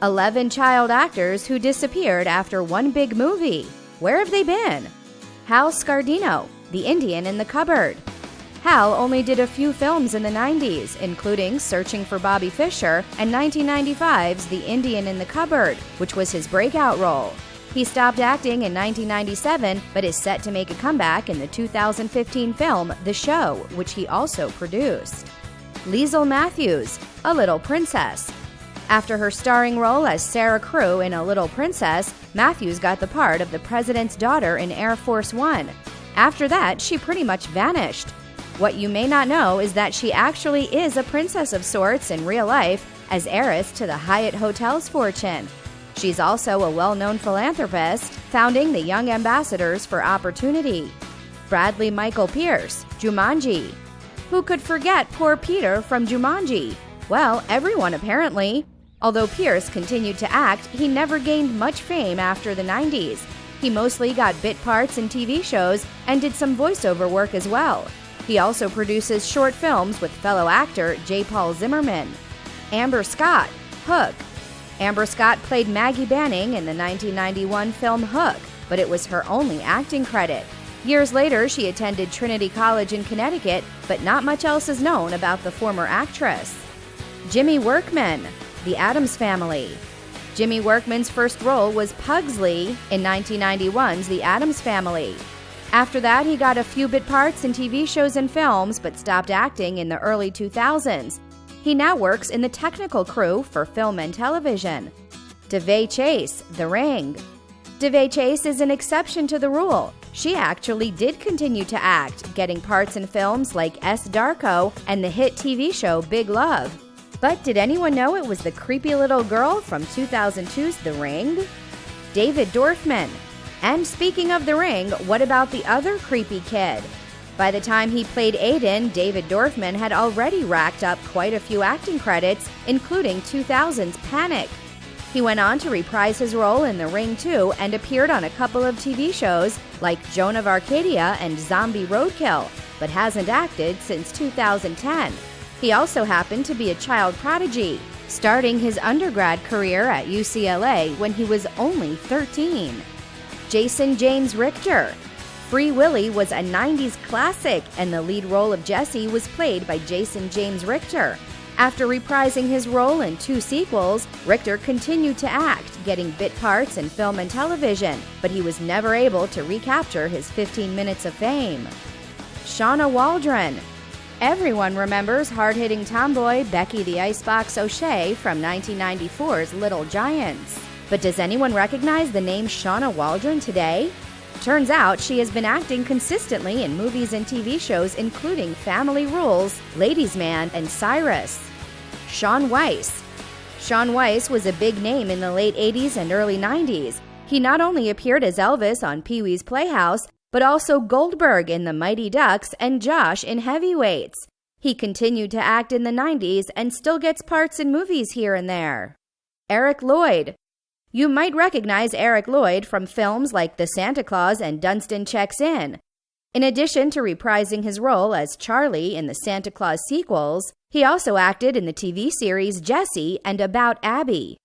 11 child actors who disappeared after one big movie. Where have they been? Hal Scardino, the Indian in the Cupboard. Hal only did a few films in the 90s, including Searching for Bobby Fischer and 1995's The Indian in the Cupboard, which was his breakout role. He stopped acting in 1997, but is set to make a comeback in the 2015 film The Show, which he also produced. Liesel Matthews, A Little Princess. After her starring role as Sara Crewe in A Little Princess, Matthews got the part of the president's daughter in Air Force One. After that, she pretty much vanished. What you may not know is that she actually is a princess of sorts in real life, as heiress to the Hyatt Hotels fortune. She's also a well-known philanthropist, founding the Young Ambassadors for Opportunity. Bradley Michael Pierce, Jumanji. Who could forget poor Peter from Jumanji? Well, everyone apparently. Although Pierce continued to act, he never gained much fame after the 90s. He mostly got bit parts in TV shows and did some voiceover work as well. He also produces short films with fellow actor J. Paul Zimmerman. Amber Scott, Hook. Amber Scott played Maggie Banning in the 1991 film Hook, but it was her only acting credit. Years later, she attended Trinity College in Connecticut, but not much else is known about the former actress. Jimmy Workman, The Addams Family. Jimmy Workman's first role was Pugsley in 1991's The Addams Family. After that, he got a few bit parts in TV shows and films, but stopped acting in the early 2000s. He now works in the technical crew for film and television. DeVay Chase, The Ring. DeVay Chase is an exception to the rule. She actually did continue to act, getting parts in films like S. Darko and the hit TV show Big Love. But did anyone know it was the creepy little girl from 2002's The Ring? David Dorfman. And speaking of The Ring, what about the other creepy kid? By the time he played Aiden, David Dorfman had already racked up quite a few acting credits, including 2000's Panic. He went on to reprise his role in The Ring 2 and appeared on a couple of TV shows like Joan of Arcadia and Zombie Roadkill, but hasn't acted since 2010. He also happened to be a child prodigy, starting his undergrad career at UCLA when he was only 13. Jason James Richter. Free Willy was a 90s classic, and the lead role of Jesse was played by Jason James Richter. After reprising his role in 2 sequels, Richter continued to act, getting bit parts in film and television, but he was never able to recapture his 15 minutes of fame. Shauna Waldron. Everyone remembers hard-hitting tomboy Becky the Icebox O'Shea from 1994's Little Giants. But does anyone recognize the name Shauna Waldron today? Turns out she has been acting consistently in movies and TV shows including Family Rules, Ladies' Man, and Cyrus. Shaun Weiss. Shaun Weiss was a big name in the late 80s and early 90s. He not only appeared as Elvis on Pee-wee's Playhouse, but also Goldberg in The Mighty Ducks and Josh in Heavyweights. He continued to act in the 90s and still gets parts in movies here and there. Eric Lloyd. You might recognize Eric Lloyd from films like The Santa Claus and Dunstan Checks In. In addition to reprising his role as Charlie in the Santa Claus sequels, he also acted in the TV series Jessie and About Abby.